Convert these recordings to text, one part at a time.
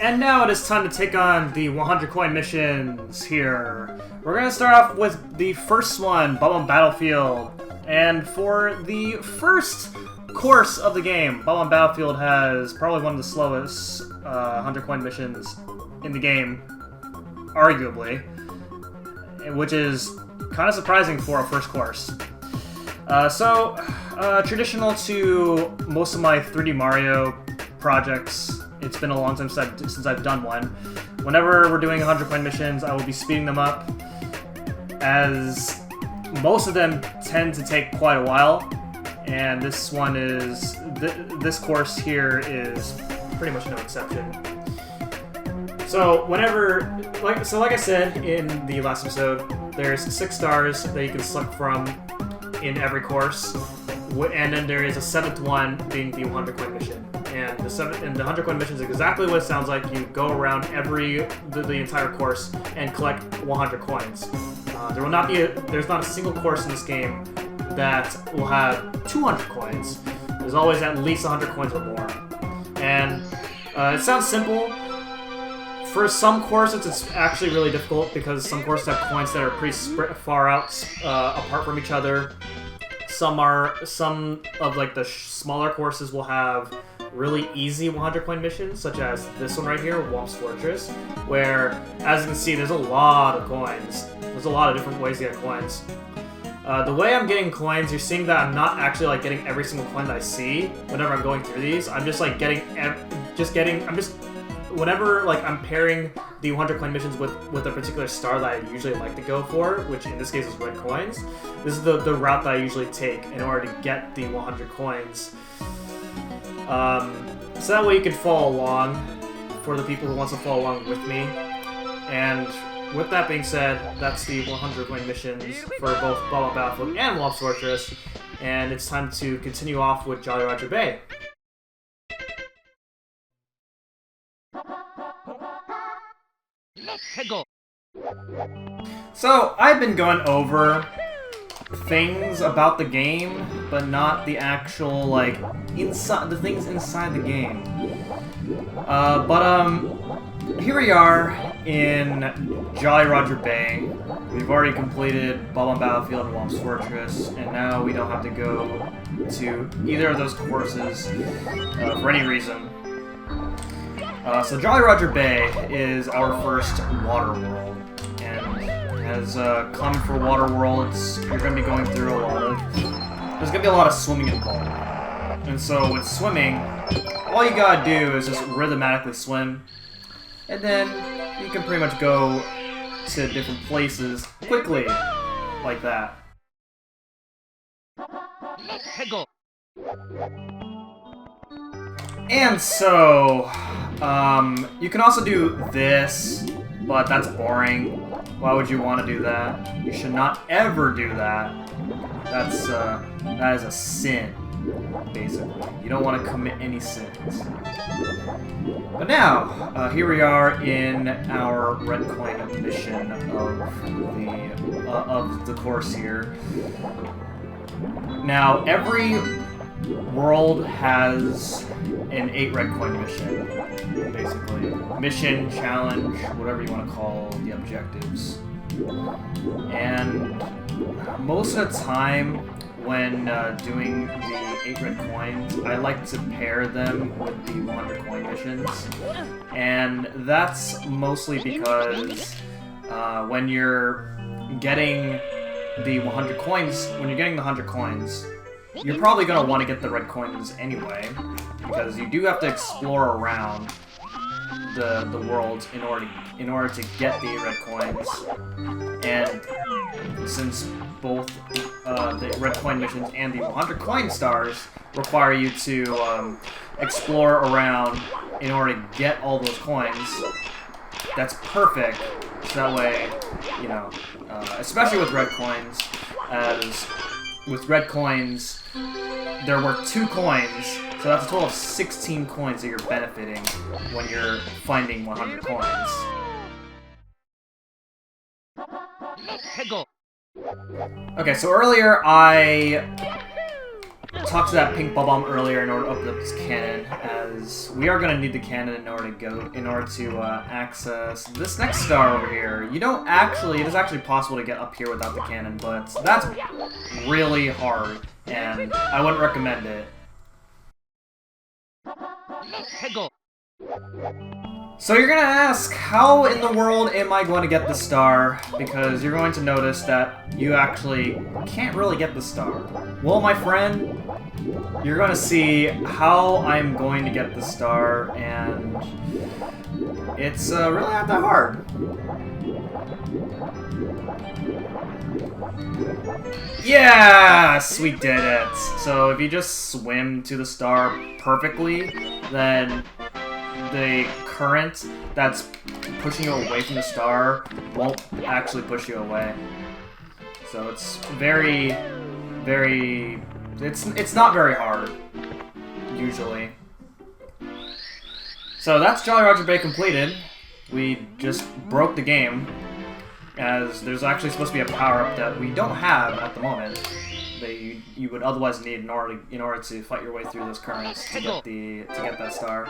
And now it is time to take on the 100 coin missions here. We're going to start off with the first one, Bob-omb Battlefield. And for the first course of the game, Bob-omb Battlefield has probably one of the slowest 100 coin missions in the game, arguably. Which is kind of surprising for a first course. Traditional to most of my 3D Mario projects, it's been a long time since I've done one. Whenever we're doing 100 coin missions, I will be speeding them up, as most of them tend to take quite a while, and this one is this course here is pretty much no exception. So like I said in the last episode, there's 6 stars that you can select from in every course, and then there is a 7th one being the 100 coin mission. And the 100 coin mission is exactly what it sounds like. You go around the entire course and collect 100 coins. There's not a single course in this game that will have 200 coins. There's always at least 100 coins or more. And it sounds simple. For some courses, it's actually really difficult because some courses have coins that are pretty far out apart from each other. Some of like the smaller courses will have really easy 100 coin missions, such as this one right here, Whomp's Fortress, where, as you can see, there's a lot of coins. There's a lot of different ways to get coins. The way I'm getting coins, you're seeing that I'm not actually like getting every single coin that I see whenever I'm going through these. I'm just like whenever like I'm pairing the 100 coin missions with a particular star that I usually like to go for, which in this case is red coins. This is the route that I usually take in order to get the 100 coins. So that way you can follow along for the people who want to follow along with me. And with that being said, that's the 100 coin missions for both Bob-omb Battlefield and Whomp's Fortress. And it's time to continue off with Jolly Roger Bay. So, I've been going over things about the game, but not the actual, like, the things inside the game. Here we are in Jolly Roger Bay. We've already completed Bob-omb Battlefield and Whomp's Fortress, and now we don't have to go to either of those courses for any reason. So Jolly Roger Bay is our first water world, and as common for water worlds, you're going to be going through there's going to be a lot of swimming involved. And so with swimming, all you gotta do is just rhythmatically swim, and then you can pretty much go to different places quickly, like that. And so, you can also do this, but that's boring. Why would you want to do that? You should not ever do that. That is a sin, basically. You don't want to commit any sins. But now, here we are in our red coin mission of the course here. Now, every world has an 8 red coin mission, basically. Mission, challenge, whatever you want to call the objectives. And most of the time, when doing the 8 red coins, I like to pair them with the 100 coin missions. And that's mostly because when you're getting the 100 coins, you're probably going to want to get the red coins anyway, because you do have to explore around the world in order to get the red coins. And since both the red coin missions and the 100 coin stars require you to explore around in order to get all those coins, that's perfect. So that way, you know, especially with red coins, as with red coins, they're worth 2 coins, so that's a total of 16 coins that you're benefiting when you're finding 100 coins. Okay, so earlier I talked to that pink Bob-omb earlier in order to open up this cannon, as we are going to need the cannon in order to access this next star over here. You don't actually, it is actually possible to get up here without the cannon, but that's really hard, and I wouldn't recommend it. So you're gonna ask, how in the world am I going to get the star? Because you're going to notice that you actually can't really get the star. Well, my friend, you're going to see how I'm going to get the star, and it's really not that hard. Yes, we did it! So if you just swim to the star perfectly, then the current that's pushing you away from the star won't actually push you away. So it's very, it's not very hard, usually. So that's Jolly Roger Bay completed. We just broke the game, as there's actually supposed to be a power-up that we don't have at the moment that you would otherwise need in order to fight your way through those currents to get that star.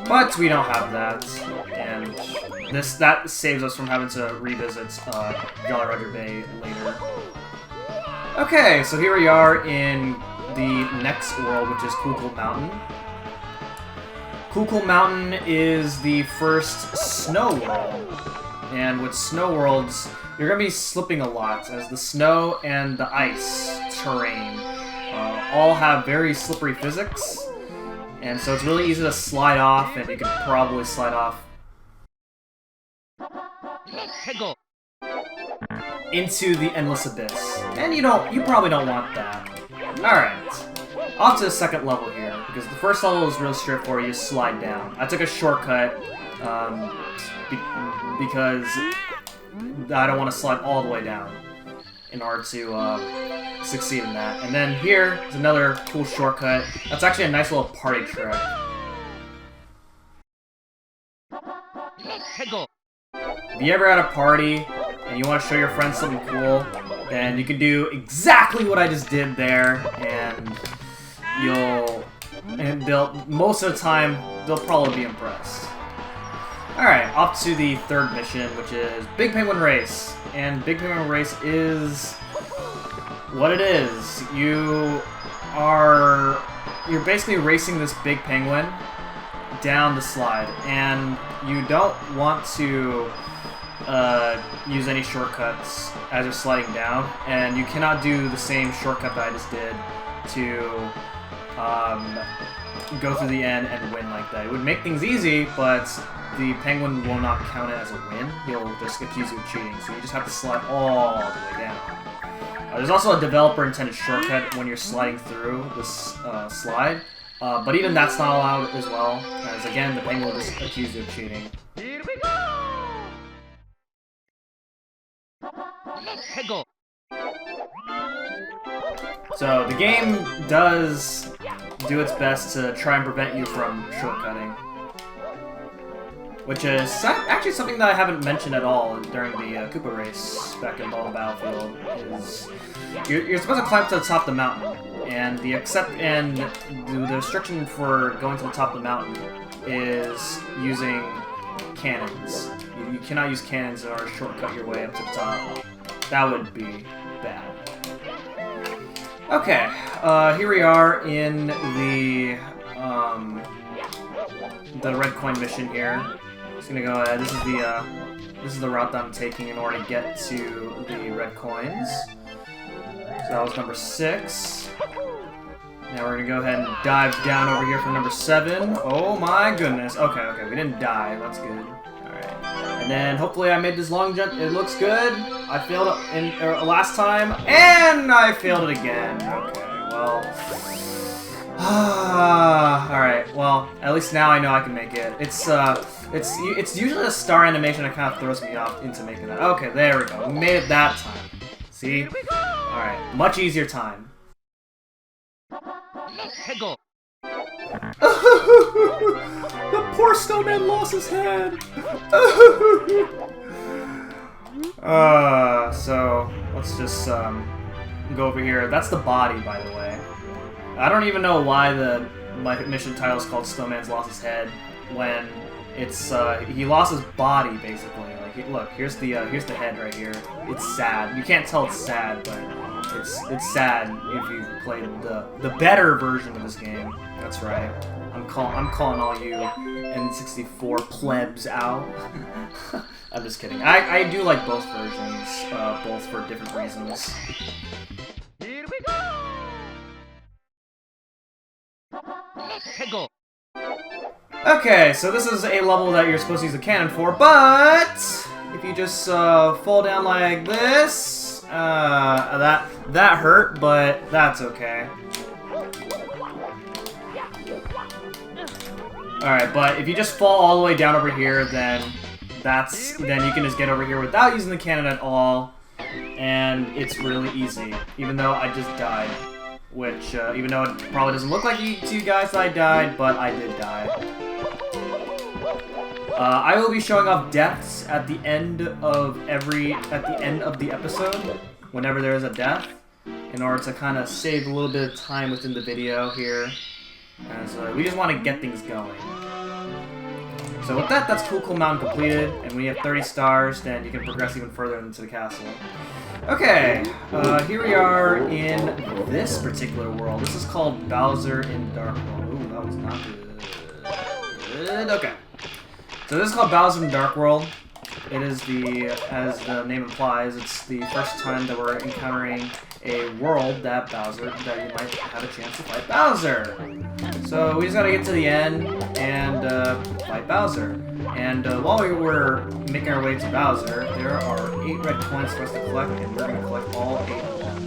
But we don't have that, and that saves us from having to revisit Jolly Roger Bay later. Okay, so here we are in the next world, which is Cool Mountain. Cool Mountain is the first snow world, and with snow worlds, you're going to be slipping a lot, as the snow and the ice terrain all have very slippery physics, and so it's really easy to slide off, and you can probably slide off into the endless abyss. And you probably don't want that. Alright, off to the second level here, because the first level is really straightforward, you just slide down. I took a shortcut, because I don't want to slide all the way down in order to succeed in that. And then here is another cool shortcut. That's actually a nice little party trick. If you ever at a party and you want to show your friends something cool, then you can do exactly what I just did there, and most of the time they'll probably be impressed. Alright, off to the third mission, which is Big Penguin Race. And Big Penguin Race is what it is. You're basically racing this big penguin down the slide, and you don't want to use any shortcuts as you're sliding down, and you cannot do the same shortcut that I just did to go through the end and win like that. It would make things easy, but the penguin will not count it as a win. He'll just accuse you of cheating, so you just have to slide all the way down. There's also a developer-intended shortcut when you're sliding through this slide, but even that's not allowed as well, as again, the penguin will just accuse you of cheating. Here we go! So the game does do its best to try and prevent you from shortcutting, which is actually something that I haven't mentioned at all during the Koopa race back in Ball Battlefield. Is you're supposed to climb to the top of the mountain, and the restriction for going to the top of the mountain is using cannons. You cannot use cannons in order to shortcut your way up to the top. That would be bad. Okay, here we are in the red coin mission here. Just gonna go ahead. This is the route that I'm taking in order to get to the red coins. So that was number 6. Now we're gonna go ahead and dive down over here for number 7. Oh my goodness. Okay, we didn't die. That's good. Alright. And then hopefully I made this long jump. It looks good. I failed it in last time, and I failed it again. Okay, well. Alright, well, at least now I know I can make it. It's usually a star animation that kind of throws me off into making that. Okay, there we go. We made it that time. See? Alright, much easier time. The poor snowman lost his head! So, let's just go over here. That's the body, by the way. I don't even know why my mission title is called Snowman's Lost His Head when it's he lost his body basically. Like look, here's the head right here. It's sad. You can't tell it's sad, but it's sad if you've played the better version of this game. That's right. I'm calling all you N64 plebs out. I'm just kidding. I do like both versions, both for different reasons. Here we go. Okay, so this is a level that you're supposed to use a cannon for, but if you just fall down like this, that hurt, but that's okay. Alright, but if you just fall all the way down over here, then you can just get over here without using the cannon at all, and it's really easy, even though I just died. Which, even though it probably doesn't look like to you guys that I died, but I did die. I will be showing off deaths at the end of the episode, whenever there is a death, in order to kind of save a little bit of time within the video here, as we just want to get things going. So with that, that's Cool Mountain completed, and when you have 30 stars, then you can progress even further into the castle. Okay, here we are in this particular world. This is called Bowser in Dark World. Ooh, that was not good. Okay. So this is called Bowser in Dark World. It is as the name implies, it's the first time that we're encountering a world that you might have a chance to fight Bowser. So we just gotta get to the end and fight Bowser. And while we were making our way to Bowser, there are 8 red coins for us to collect, and we're gonna collect all 8 of them.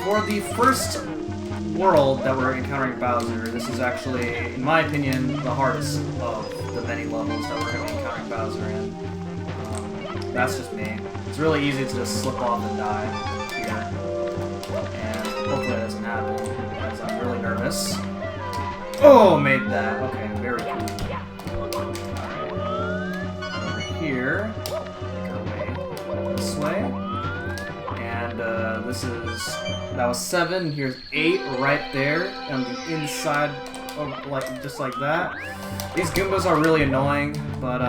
For the first world that we're encountering Bowser, this is actually, in my opinion, the hardest of the many levels that we're gonna be encountering Bowser in. That's just me. It's really easy to just slip off and die here. And hopefully that doesn't happen, as I'm really nervous. Oh, made that. Okay, very cool. Alright. Over here. Make our way this way. And that was 7. Here's 8 right there on the inside, just like that. These Goombas are really annoying, but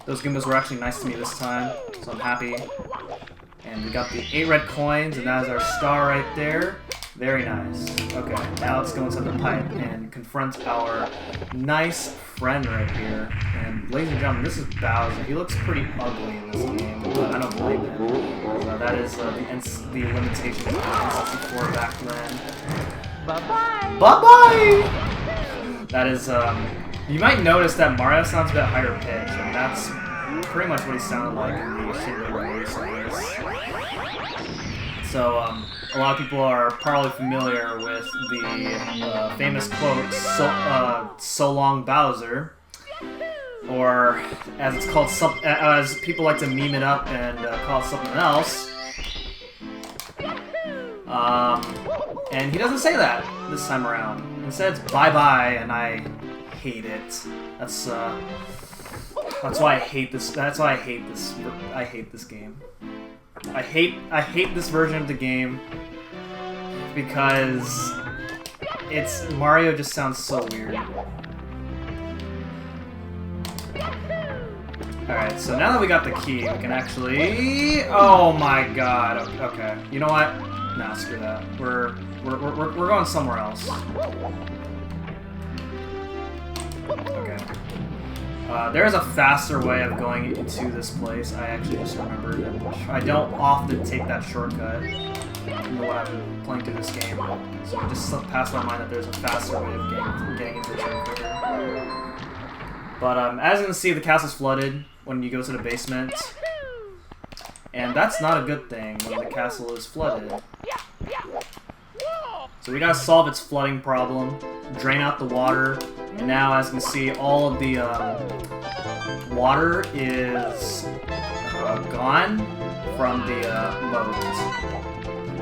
those Goombas were actually nice to me this time, so I'm happy. And we got the 8 red coins, and that is our star right there. Very nice. Okay, now let's go inside the pipe and confront our nice friend right here. And ladies and gentlemen, this is Bowser. He looks pretty ugly in this game, but I don't blame him. That is the limitations of the N64 back then. Bye-bye! Bye-bye! That is, you might notice that Mario sounds a bit higher pitched, and that's pretty much what he sounded like in the Shinra release of this. So, a lot of people are probably familiar with the famous quote, so long Bowser, or as it's called, as people like to meme it up and call it something else. And he doesn't say that this time around. Instead, it's bye-bye, and I hate it. That's why I hate this. That's why I hate this. I hate this game. I hate this version of the game because Mario just sounds so weird. Alright, so now that we got the key, we can actually... Oh my god, okay. You know what? Nah, screw that. We're going somewhere else. Okay. There is a faster way of going into this place. I actually just remembered. I don't often take that shortcut when I'm playing through this game. So it just slipped past my mind that there's a faster way of getting into the room quicker. But as you can see, the castle's flooded when you go to the basement. And that's not a good thing when the castle is flooded. So we gotta solve its flooding problem, drain out the water, and now as you can see, all of the water is gone from the moat.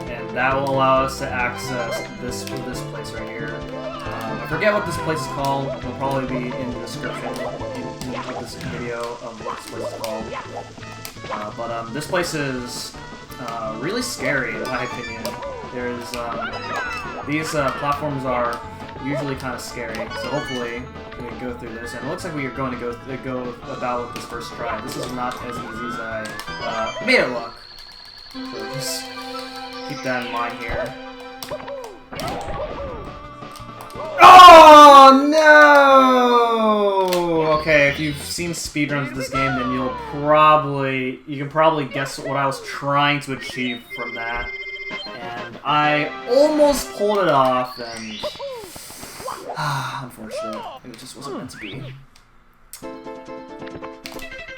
And that will allow us to access this place right here. I forget what this place is called. It'll probably be in the description of this video of what this place is called. But this place is really scary, in my opinion. There's These platforms are usually kind of scary, so hopefully we can go through this. And it looks like we are going to go about with this first try. This is not as easy as I made it look. So just keep that in mind here. Oh no! Okay, if you've seen speedruns of this game, then you can probably guess what I was trying to achieve from that. And I almost pulled it off, and unfortunate, it just wasn't meant to be.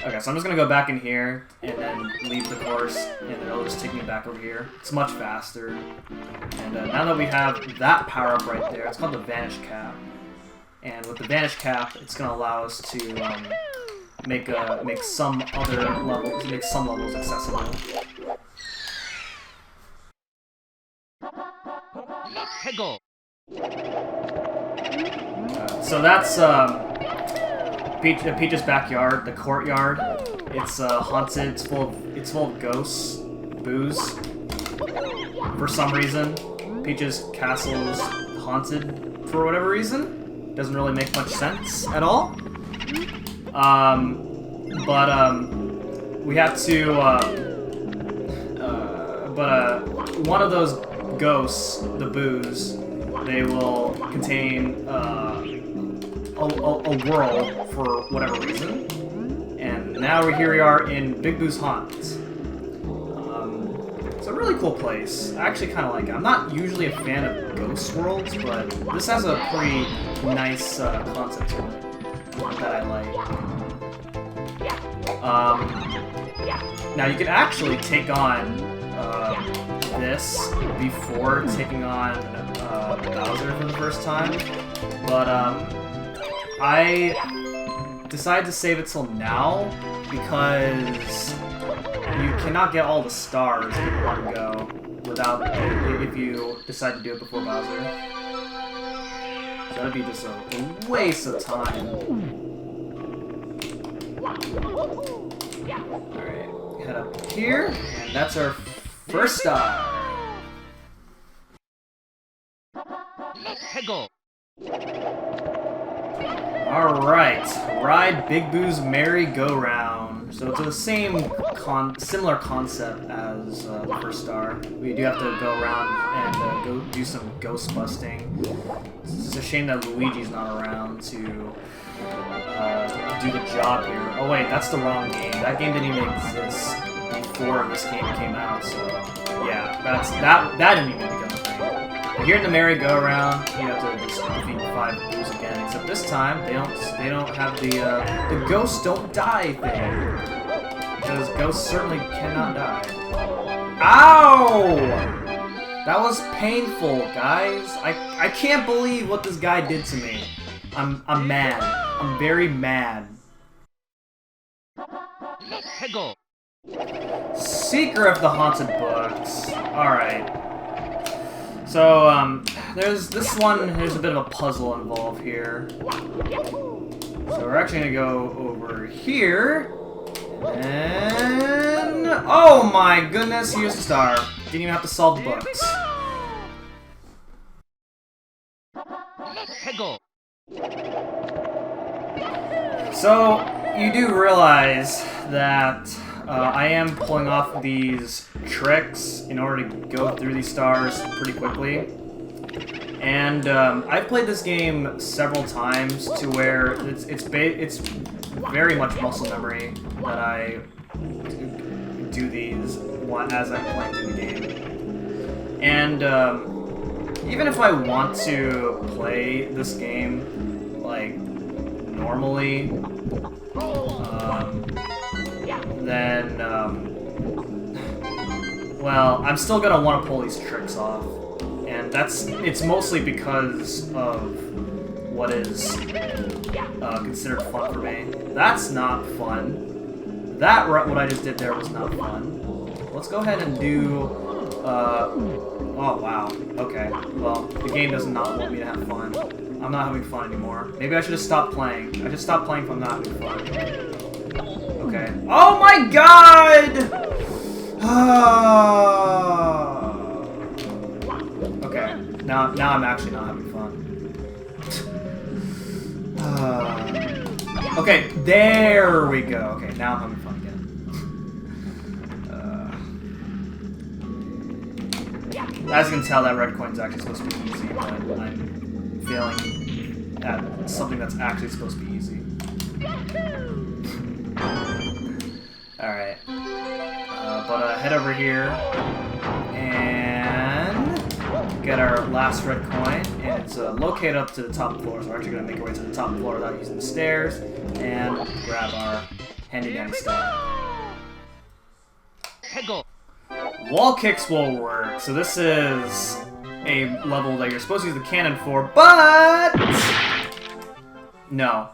Okay, so I'm just gonna go back in here and then leave the course, and then it'll just take me back over here. It's much faster. And now that we have that power up right there, it's called the Vanish cap. And with the Vanish cap, it's gonna allow us to make some levels accessible. So that's Peach's backyard, the courtyard. It's haunted. It's full of ghosts, booze. For some reason, Peach's castle is haunted for whatever reason. Doesn't really make much sense at all. We have to. One of those ghosts, the booze, they will contain a whirl for whatever reason. And now here we are in Big Boo's Haunt. It's a really cool place. I actually kind of like it. I'm not usually a fan of ghost worlds, but this has a pretty nice concept to it that I like. Now you can actually take on this before taking on Bowser for the first time, but I decided to save it till now because you cannot get all the stars in one go without if you decide to do it before Bowser. So that'd be just a waste of time. Alright, head up here, and that's our first star. Alright, ride Big Boo's merry-go-round. So it's the same similar concept as the first star. We do have to go around and go do some ghost busting. It's a shame that Luigi's not around to do the job here. Oh wait, that's the wrong game. That game didn't even exist before this game came out, so yeah, that didn't even become a thing. But here in the merry-go-round, you have to just defeat 5 Boos again, except this time they don't have the ghosts don't die thing. Because ghosts certainly cannot die. Ow! That was painful, guys. I can't believe what this guy did to me. I'm mad. I'm very mad. Seeker of the Haunted Books. Alright. So, there's a bit of a puzzle involved here. So we're actually gonna go over here. And oh my goodness, here's the star. Didn't even have to solve the books. So, you do realize that I am pulling off these tricks in order to go through these stars pretty quickly. And I've played this game several times to where it's very much muscle memory that I do these as I'm playing through the game. And even if I want to play this game like normally, then well, I'm still gonna want to pull these tricks off, and it's mostly because of what is considered fun for me. That's not fun. What I just did there was not fun. Let's go ahead and do. Oh wow. Okay. Well, the game does not want me to have fun. I'm not having fun anymore. Maybe I should just stop playing. I should stop playing if I'm not having fun. Okay. Oh my god! Okay. Now I'm actually not having fun. Okay, there we go. Okay, now I'm having fun again. As you can tell, that red coin's actually supposed to be easy, but I'm failing at something that's actually supposed to be easy. Alright. But head over here and get our last red coin, and it's located up to the top floor, so we're actually going to make our way to the top floor without using the stairs, and grab our handy-dandy stuff. Wall kicks will work, so this is a level that you're supposed to use the cannon for, but... no.